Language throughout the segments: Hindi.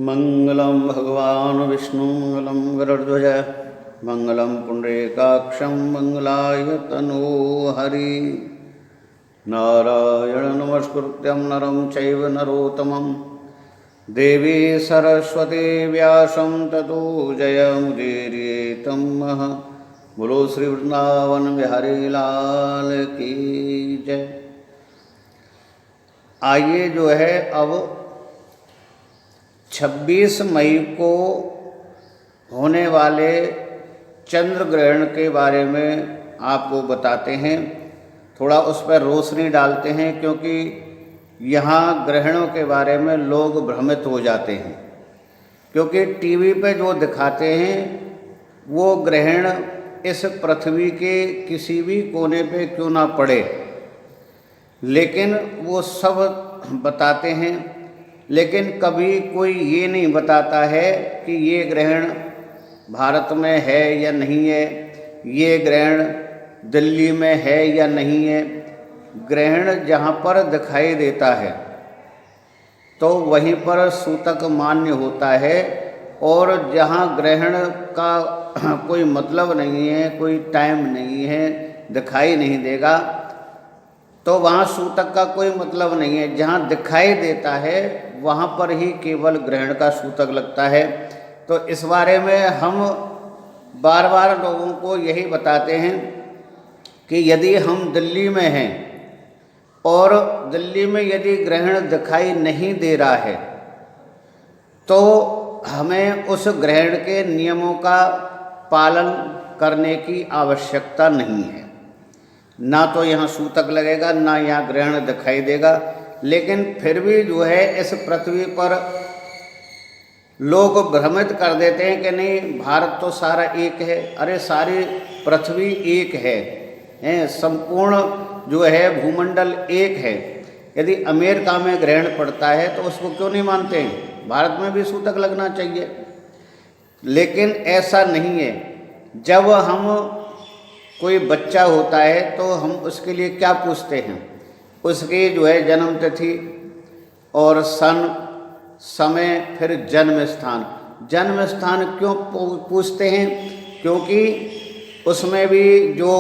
मंगलम भगवान विष्णु मंगलम गरुड़ध्वज मंगलम पुंडरीकाक्षं मंगलायतनो हरि। नारायण नमस्कृत्यं नरं चैव नरोत्तमं देवी सरस्वती व्यासं ततो जयमुदीरयेतं महः। बोलो श्री वृंदावन बिहारी लाल की जय। आइए जो है अब 26 मई को होने वाले चंद्र ग्रहण के बारे में आपको बताते हैं, थोड़ा उस पर रोशनी डालते हैं, क्योंकि यहाँ ग्रहणों के बारे में लोग भ्रमित हो जाते हैं। क्योंकि टीवी पे जो दिखाते हैं वो ग्रहण इस पृथ्वी के किसी भी कोने पे क्यों ना पड़े, लेकिन वो सब बताते हैं, लेकिन कभी कोई ये नहीं बताता है कि ये ग्रहण भारत में है या नहीं है, ये ग्रहण दिल्ली में है या नहीं है। ग्रहण जहाँ पर दिखाई देता है तो वहीं पर सूतक मान्य होता है, और जहाँ ग्रहण का कोई मतलब नहीं है, कोई टाइम नहीं है, दिखाई नहीं देगा, तो वहाँ सूतक का कोई मतलब नहीं है। जहाँ दिखाई देता है वहाँ पर ही केवल ग्रहण का सूतक लगता है। तो इस बारे में हम बार बार लोगों को यही बताते हैं कि यदि हम दिल्ली में हैं और दिल्ली में यदि ग्रहण दिखाई नहीं दे रहा है तो हमें उस ग्रहण के नियमों का पालन करने की आवश्यकता नहीं है। ना तो यहाँ सूतक लगेगा, ना यहाँ ग्रहण दिखाई देगा, लेकिन फिर भी जो है इस पृथ्वी पर लोग भ्रमित कर देते हैं कि नहीं भारत तो सारा एक है। अरे सारी पृथ्वी एक है, संपूर्ण जो है भूमंडल एक है। यदि अमेरिका में ग्रहण पड़ता है तो उसको क्यों नहीं मानते हैं? भारत में भी सूतक लगना चाहिए, लेकिन ऐसा नहीं है। जब हम कोई बच्चा होता है तो हम उसके लिए क्या पूछते हैं? उसकी जो है जन्म तिथि और सन, समय, फिर जन्म स्थान। जन्म स्थान क्यों पूछते हैं? क्योंकि उसमें भी जो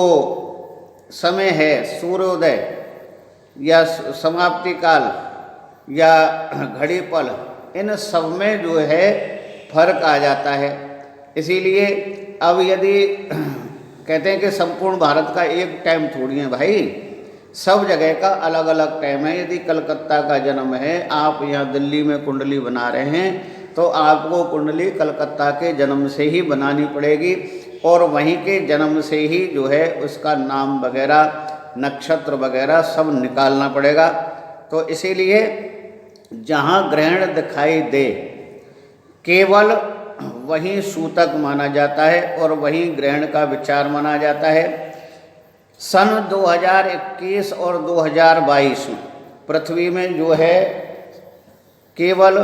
समय है, सूर्योदय या समाप्ति काल या घड़ी पल, इन सब में जो है फर्क आ जाता है। इसीलिए अब यदि कहते हैं कि संपूर्ण भारत का एक टाइम थोड़ी है भाई, सब जगह का अलग अलग टाइम है। यदि कलकत्ता का जन्म है, आप यहाँ दिल्ली में कुंडली बना रहे हैं, तो आपको कुंडली कलकत्ता के जन्म से ही बनानी पड़ेगी, और वहीं के जन्म से ही जो है उसका नाम वगैरह, नक्षत्र वगैरह सब निकालना पड़ेगा। तो इसीलिए जहाँ ग्रहण दिखाई दे केवल वहीं सूतक माना जाता है और वहीं ग्रहण का विचार माना जाता है। सन 2021 और 2022 में पृथ्वी में जो है केवल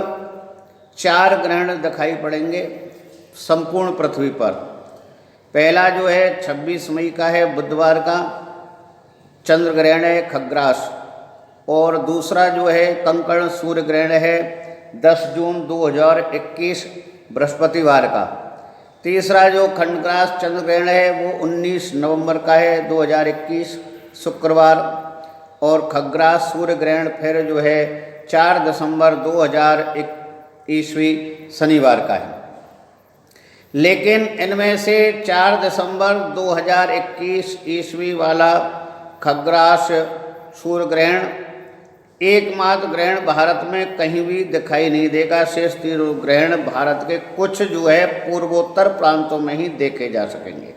4 ग्रहण दिखाई पड़ेंगे संपूर्ण पृथ्वी पर। पहला जो है 26 मई का है, बुधवार का चंद्र ग्रहण है, खग्रास। और दूसरा जो है कंकण सूर्य ग्रहण है 10 जून 2021 बृहस्पतिवार का। तीसरा जो खंडग्रास चंद्र ग्रहण है वो 19 नवंबर का है 2021 शुक्रवार। और खग्रास सूर्य ग्रहण फिर जो है 4 दिसंबर 2001 ईस्वी शनिवार का है। लेकिन इनमें से 4 दिसंबर 2021 ईस्वी वाला खग्रास सूर्य ग्रहण एकमात्र ग्रहण भारत में कहीं भी दिखाई नहीं देगा। शेष 3 ग्रहण भारत के कुछ जो है पूर्वोत्तर प्रांतों में ही देखे जा सकेंगे।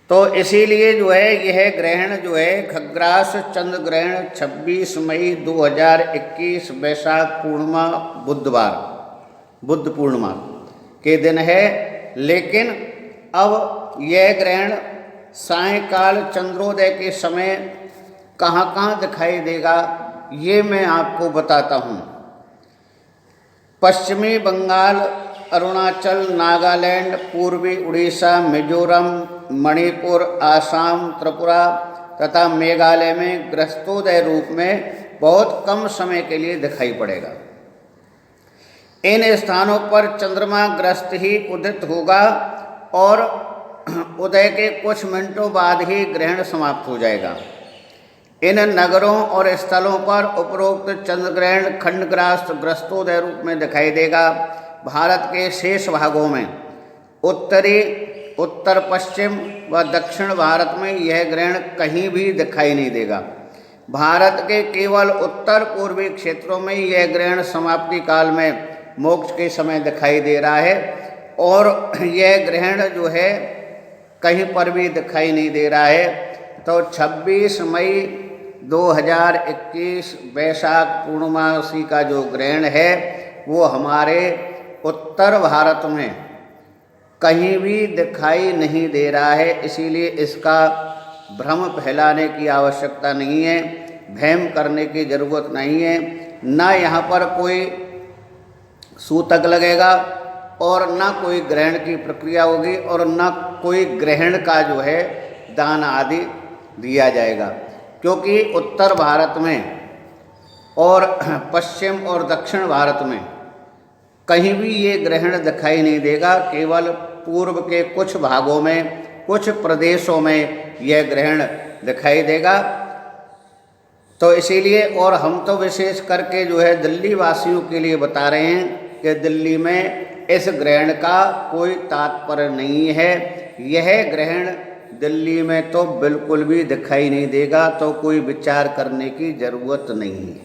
तो इसीलिए जो है यह ग्रहण जो है खग्रास चंद्र ग्रहण 26 मई 2021 वैशाख पूर्णिमा बुधवार, बुद्ध पूर्णिमा के दिन है। लेकिन अब यह ग्रहण सायंकाल चंद्रोदय के समय कहाँ कहाँ दिखाई देगा ये मैं आपको बताता हूँ। पश्चिमी बंगाल, अरुणाचल, नागालैंड, पूर्वी उड़ीसा, मिजोरम, मणिपुर, आसाम, त्रिपुरा तथा मेघालय में ग्रस्तोदय रूप में बहुत कम समय के लिए दिखाई पड़ेगा। इन स्थानों पर चंद्रमा ग्रस्त ही उदित होगा और उदय के कुछ मिनटों बाद ही ग्रहण समाप्त हो जाएगा। इन नगरों और स्थलों पर उपरोक्त चंद्र ग्रहण खंडग्रास ग्रस्तोदय रूप में दिखाई देगा। भारत के शेष भागों में उत्तरी, उत्तर पश्चिम व दक्षिण भारत में यह ग्रहण कहीं भी दिखाई नहीं देगा। भारत के केवल उत्तर पूर्वी क्षेत्रों में यह ग्रहण समाप्ति काल में मोक्ष के समय दिखाई दे रहा है और यह ग्रहण जो है कहीं पर भी दिखाई नहीं दे रहा है। तो 26 मई 2021 वैशाख पूर्णमासी का जो ग्रहण है वो हमारे उत्तर भारत में कहीं भी दिखाई नहीं दे रहा है। इसीलिए इसका भ्रम फैलाने की आवश्यकता नहीं है, वहम करने की ज़रूरत नहीं है। ना यहाँ पर कोई सूतक लगेगा और ना कोई ग्रहण की प्रक्रिया होगी और ना कोई ग्रहण का जो है दान आदि दिया जाएगा, क्योंकि उत्तर भारत में और पश्चिम और दक्षिण भारत में कहीं भी ये ग्रहण दिखाई नहीं देगा। केवल पूर्व के कुछ भागों में, कुछ प्रदेशों में यह ग्रहण दिखाई देगा। तो इसीलिए और हम तो विशेष करके जो है दिल्ली वासियों के लिए बता रहे हैं कि दिल्ली में इस ग्रहण का कोई तात्पर्य नहीं है। यह ग्रहण दिल्ली में तो बिल्कुल भी दिखाई नहीं देगा, तो कोई विचार करने की ज़रूरत नहीं है।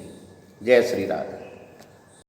जय श्री राम।